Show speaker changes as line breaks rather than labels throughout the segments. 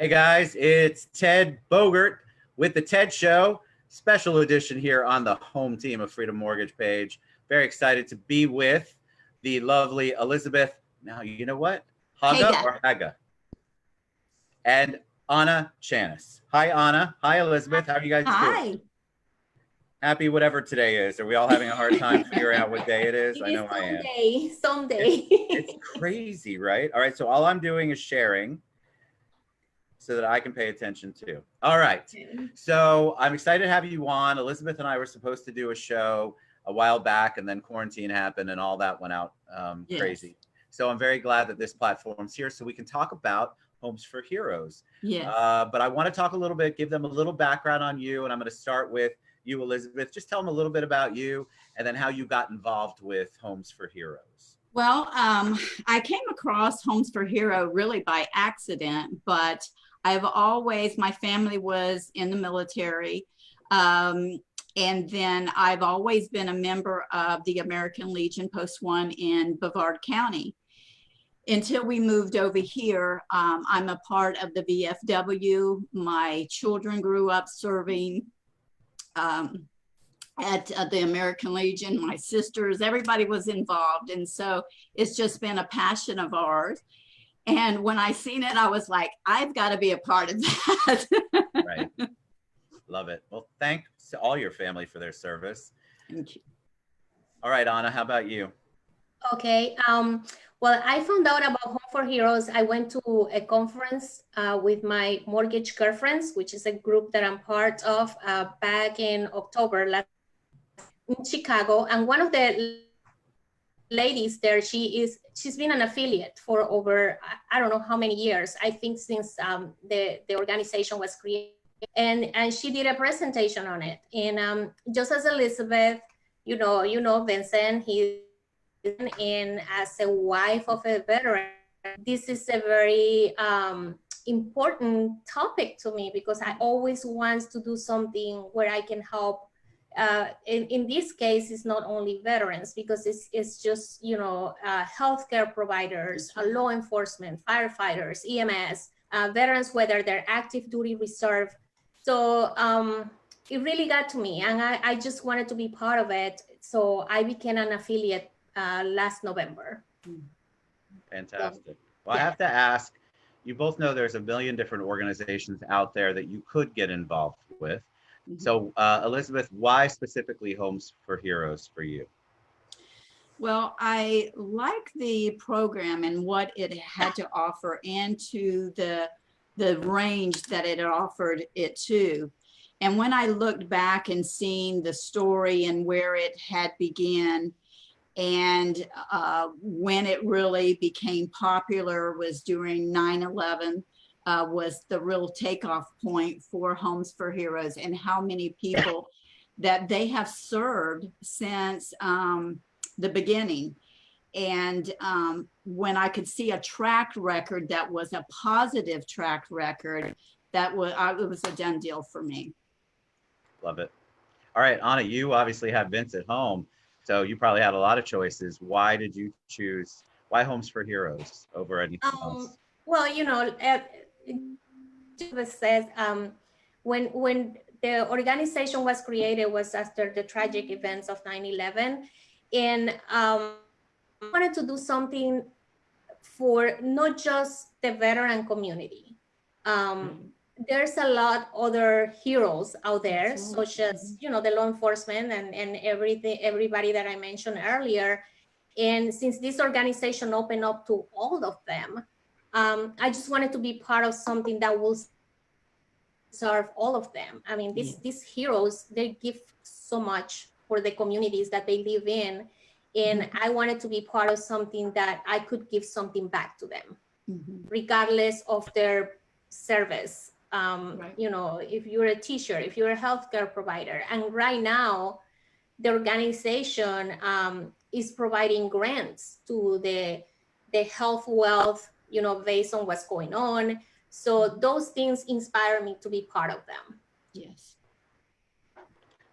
Hey guys, it's Ted Bogert with the Ted Show, special edition here on the home team of Freedom Mortgage page. Very excited to be with the lovely Elizabeth. Now, you know what? Haga
Haga.
or Haga? And Anna Chanis. Hi, Anna. Hi, Elizabeth. How are you guys doing?
Hi.
Happy whatever today is. Are we all having a hard time figuring out what day it is?
It
I
is
know I am.
someday.
It's crazy, right? All right, so all I'm doing is sharing so that I can pay attention too. All right. So I'm excited to have you on. Elizabeth and I were supposed to do a show a while back, and then quarantine happened and all that went out crazy. So I'm very glad that this platform's here so we can talk about Homes for Heroes.
Yes.
But I want to talk a little bit, give them a little background on you, and I'm going to start with you, Elizabeth. Just tell them a little bit about you and then how you got involved with Homes for Heroes.
Well, I came across Homes for Hero really by accident, but my family was in the military. And then I've always been a member of the American Legion Post 1 in Brevard County. Until we moved over here, I'm a part of the VFW. My children grew up serving at the American Legion. My sisters, everybody was involved. And so it's just been a passion of ours. And when I seen it, I was like, I've got to be a part of that.
Right. Love it. Well, thanks to all your family for their service.
Thank you.
All right, Anna, how about you?
Okay. Well, I found out about Home for Heroes. I went to a conference with my mortgage girlfriends, which is a group that I'm part of, back in October in Chicago. And one of the ladies there, she's been an affiliate for over, I don't know how many years. I think since the organization was created. And she did a presentation on it. And just as Elizabeth, you know Vincent, he's in as a wife of a veteran. This is a very important topic to me because I always want to do something where I can help. In this case, it's not only veterans because it's just, healthcare providers, law enforcement, firefighters, EMS, veterans, whether they're active duty, reserve. So it really got to me, and I just wanted to be part of it. So I became an affiliate last November.
Fantastic. Well, I have to ask, you both know there's a million different organizations out there that you could get involved with. So Elizabeth, why specifically Homes for Heroes for you?
Well, I like the program and what it had to offer and to the range that it offered it to. And when I looked back and seen the story and where it had began and when it really became popular was during 9/11, was the real takeoff point for Homes for Heroes and how many people that they have served since the beginning. And when I could see a track record that was a positive track record, it was a done deal for me.
Love it. All right, Anna, you obviously have Vince at home, so you probably had a lot of choices. Why did you choose, why Homes for Heroes over anything else?
Well, says when the organization was created was after the tragic events of 9/11, and I wanted to do something for not just the veteran community. There's a lot other heroes out there, such as the law enforcement and everybody that I mentioned earlier. And since this organization opened up to all of them, I just wanted to be part of something that will serve all of them. I mean, these heroes, they give so much for the communities that they live in. And I wanted to be part of something that I could give something back to them, regardless of their service. Right. If you're a teacher, if you're a healthcare provider, and right now the organization is providing grants to the health wealth, based on what's going on. So those things inspire me to be part of them.
Yes.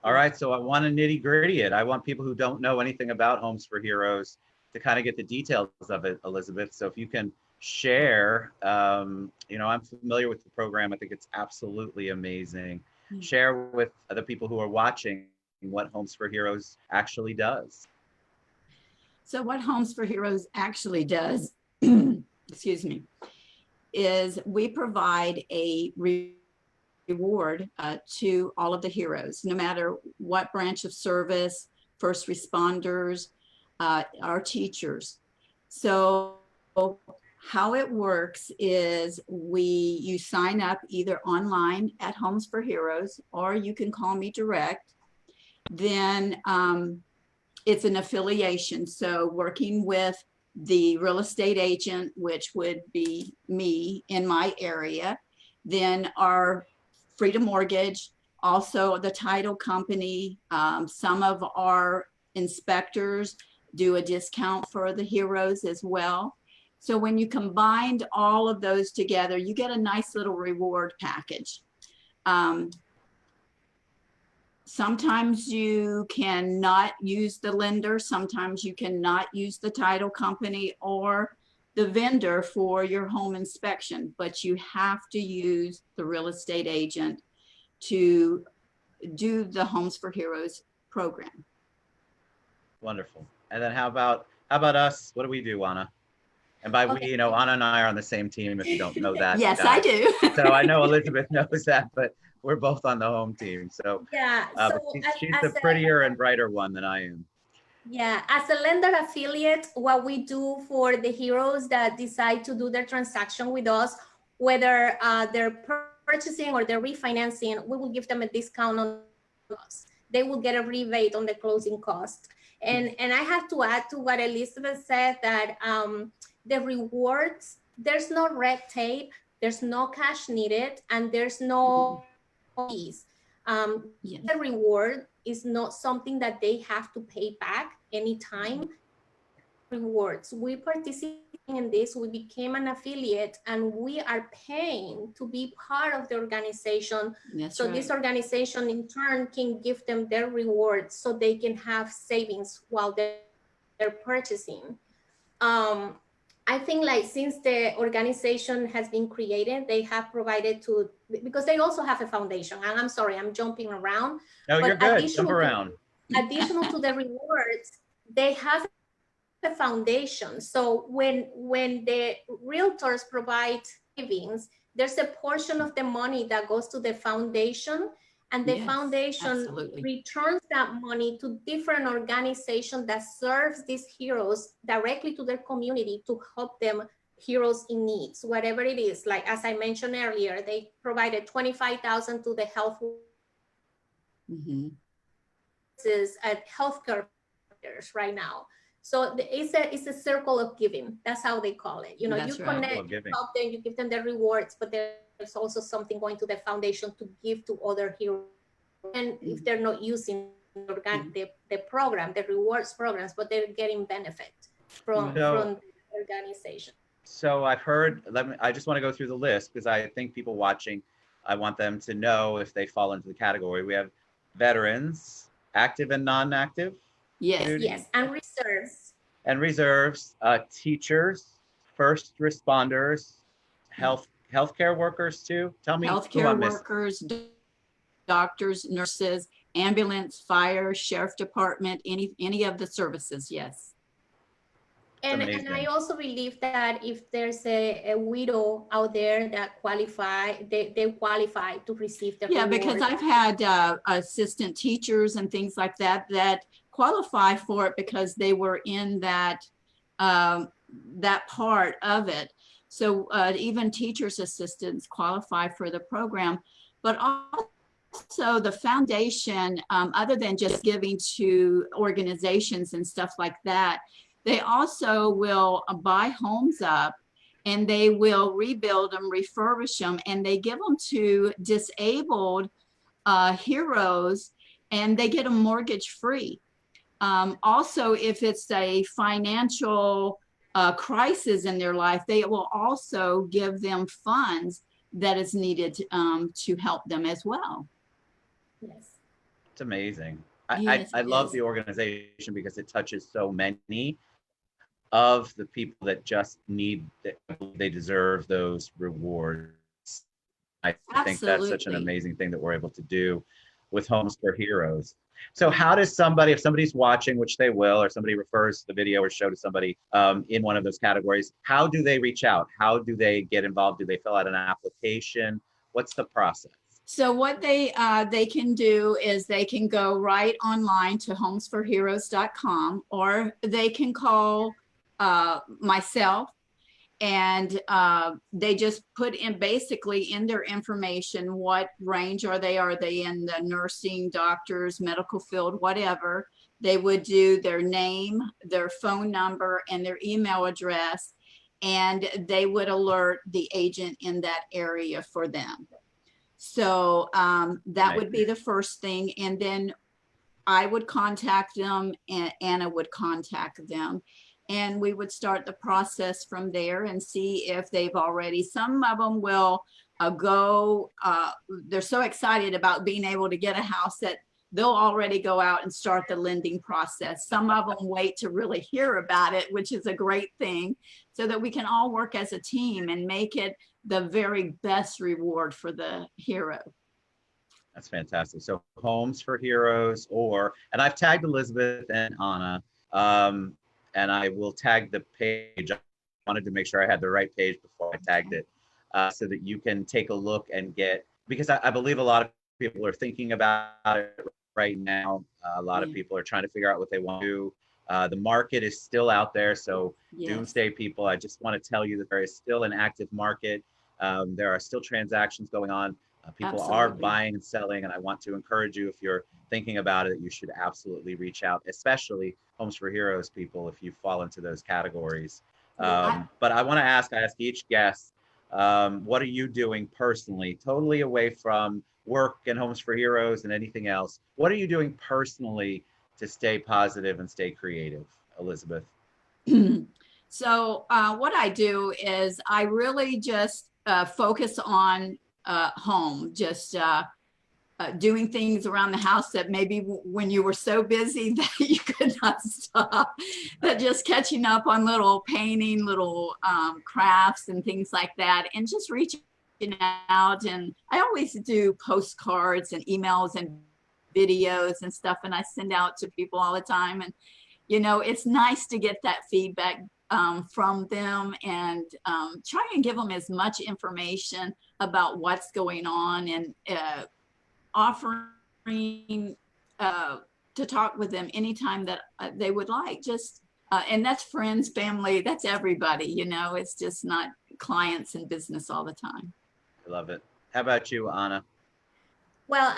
All right, so I want to nitty gritty it. I want people who don't know anything about Homes for Heroes to kind of get the details of it, Elizabeth. So if you can share, you know, I'm familiar with the program. I think it's absolutely amazing.
Mm.
Share with the people who are watching what Homes for Heroes actually does.
So what Homes for Heroes actually does, excuse me, is we provide a reward to all of the heroes, no matter what branch of service, first responders, our teachers. So how it works is you sign up either online at Homes for Heroes, or you can call me direct. Then it's an affiliation. So working with the real estate agent, which would be me in my area, then our Freedom Mortgage, also the title company, some of our inspectors do a discount for the heroes as well. So when you combined all of those together, you get a nice little reward package. Sometimes you cannot use the lender, sometimes you cannot use the title company or the vendor for your home inspection, but you have to use the real estate agent to do the Homes for Heroes program.
Wonderful. And then how about us? What do we do, Anna? And by we,
Okay.
you know, Anna and I are on the same team. If you don't know that,
Yes, I do.
So I know Elizabeth knows that, but we're both on the home team. So,
Yeah,
but
so
she's the prettier and brighter one than I am.
yeah, as a lender affiliate, what we do for the heroes that decide to do their transaction with us, whether they're purchasing or they're refinancing, we will give them a discount on us. They will get a rebate on the closing cost. And I have to add to what Elizabeth said, that the rewards, there's no red tape, there's no cash needed, and there's no fees.
Yes.
The reward is not something that they have to pay back anytime. Rewards, we participate in this, we became an affiliate, and we are paying to be part of the organization.
That's
so
right.
This organization in turn can give them their rewards so they can have savings while they're purchasing. I think, like, since the organization has been created, they have provided to, because they also have a foundation, and I'm sorry, I'm jumping around.
No, you're good. Jump around.
Additional to the rewards, they have a foundation. So when the realtors provide savings, there's a portion of the money that goes to the foundation, and the
Yes,
foundation
absolutely.
returns that money to different organizations that serves these heroes directly to their community to help them, heroes in needs, whatever it is. Like, as I mentioned earlier, they provided $25,000 to the health at healthcare right now. So it's a circle of giving. That's how they call it. You know,
That's
you
right.
connect, you help them, you give them the rewards, but there's also something going to the foundation to give to other heroes. And if they're not using the program, the rewards programs, but they're getting benefit from the organization.
So I've heard, I just want to go through the list because I think people watching, I want them to know if they fall into the category. We have veterans, active and non-active.
Yes, yes, and reserves.
And reserves, teachers, first responders, healthcare workers too. Tell me.
Healthcare workers, doctors, nurses, ambulance, fire, sheriff department, any of the services, yes.
And I also believe that if there's a widow out there that they qualify to receive the reward.
Because I've had assistant teachers and things like that qualify for it because they were in that part of it. So even teachers' assistants qualify for the program, but also the foundation, other than just giving to organizations and stuff like that, they also will buy homes up and they will rebuild them, refurbish them, and they give them to disabled heroes, and they get them mortgage free. Also, if it's a financial crisis in their life, they will also give them funds that is needed to help them as well.
Yes.
It's amazing.
Yes,
I love the organization because it touches so many. of the people that just need, that they deserve those rewards. I think that's such an
Absolutely.
amazing thing that we're able to do with Homes for Heroes. So how does somebody, if somebody's watching, which they will, or somebody refers the video or show to somebody in one of those categories, how do they reach out? How do they get involved? Do they fill out an application? What's the process?
So what they can do is they can go right online to homesforheroes.com, or they can call myself, and they just put in basically in their information what range are they in the nursing, doctors, medical field, whatever. They would do their name, their phone number, and their email address, and they would alert the agent in that area for them. So that would be the first thing. And then I would contact them, and Anna would contact them. And we would start the process from there and see if they've already, some of them will they're so excited about being able to get a house that they'll already go out and start the lending process. Some of them wait to really hear about it, which is a great thing, so that we can all work as a team and make it the very best reward for the hero.
That's fantastic. So Homes for Heroes, and I've tagged Elizabeth and Anna, and I will tag the page. I wanted to make sure I had the right page before I tagged it, so that you can take a look and because I believe a lot of people are thinking about it right now. A lot of people are trying to figure out what they want to do. The market is still out there. So doomsday people, I just want to tell you that there is still an active market. There are still transactions going on. People are buying and selling, and I want to encourage you, if you're thinking about it, you should absolutely reach out, especially Homes for Heroes people, if you fall into those categories. But I want to ask each guest, what are you doing personally, totally away from work and Homes for Heroes and anything else? What are you doing personally to stay positive and stay creative, Elizabeth?
So what I do is I really just focus on home, just doing things around the house that maybe when you were so busy that you could not stop, that just catching up on little painting, little crafts and things like that, and just reaching out. And I always do postcards and emails and videos and stuff, and I send out to people all the time. And you know, it's nice to get that feedback from them, and try and give them as much information about what's going on, and offering to talk with them anytime that they would like. Just and that's friends, family, that's everybody, you know, it's just not clients and business all the time.
I love it. How about you, Anna?
Well,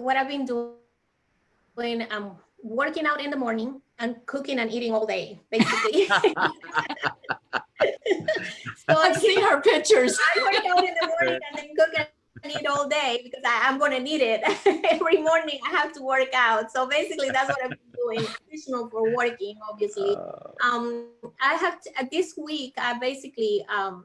what I've been doing, I'm working out in the morning and cooking and eating all day, basically.
So I've seen her pictures.
I work out in the morning and then cook and eat all day, because I'm going to need it. Every morning I have to work out. So basically that's what I've been doing, additional for working, obviously. I have this week, I basically, and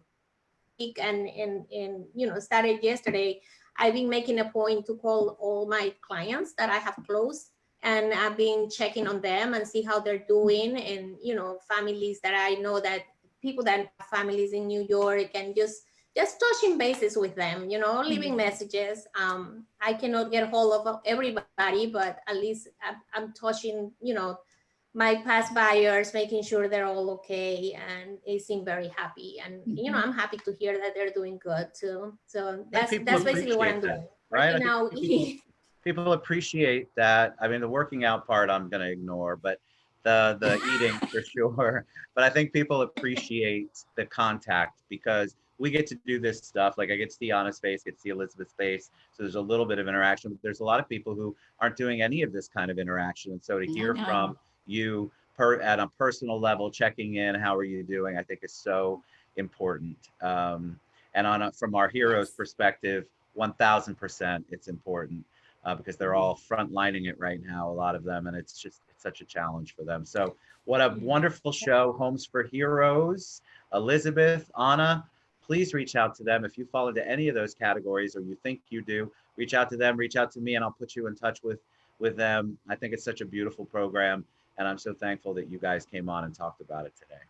you know, started yesterday. I've been making a point to call all my clients that I have closed, and I've been checking on them and see how they're doing, and you know, families that I know, that people that have families in New York, and just touching bases with them, you know, leaving messages. I cannot get hold of everybody, but at least I'm touching, you know, my past buyers, making sure they're all okay, and they seem very happy. And you know, I'm happy to hear that they're doing good too. So that's basically what I'm doing
right
now.
People appreciate that. I mean, the working out part I'm going to ignore, but the eating for sure. But I think people appreciate the contact, because we get to do this stuff. Like I get to see Anna's face, get to see Elizabeth's face. So there's a little bit of interaction, but there's a lot of people who aren't doing any of this kind of interaction. And so to hear from you at a personal level, checking in, how are you doing, I think is so important. And from our heroes' perspective, 1000% it's important, because they're all frontlining it right now, a lot of them, and it's such a challenge for them. So what a wonderful show, Homes for Heroes. Elizabeth, Anna, please reach out to them. If you fall into any of those categories, or you think you do, reach out to them, reach out to me, and I'll put you in touch with them. I think it's such a beautiful program, and I'm so thankful that you guys came on and talked about it today.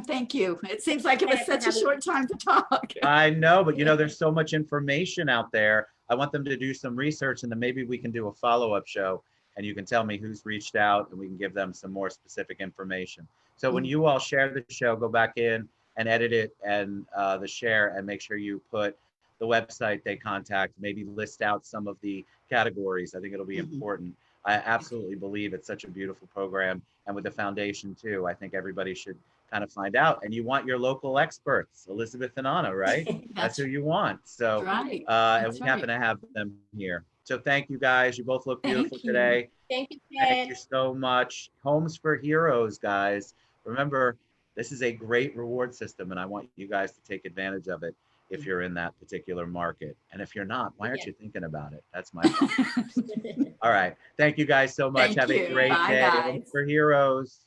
Thank you. It seems like it was such a short time to talk.
I know, but you know, there's so much information out there. I want them to do some research, and then maybe we can do a follow-up show and you can tell me who's reached out and we can give them some more specific information. So when you all share the show, go back in and edit it and the share, and make sure you put the website they contact, maybe list out some of the categories. I think it'll be important. I absolutely believe it's such a beautiful program. And with the foundation too, I think everybody should kind of find out. And you want your local experts, Elizabeth and Anna, right? That's who you want. So,
right.
And we happen to have them here. So thank you guys. You both look beautiful today.
Thank you,
Thank you so much. Homes for Heroes, guys. Remember, this is a great reward system, and I want you guys to take advantage of it if you're in that particular market. And if you're not, why aren't you thinking about it? That's my question. All right. Thank you guys so much.
Thank
Have
you.
a great
Bye,
day.
guys.
Homes for Heroes.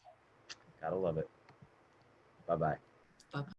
Gotta love it. Bye-bye.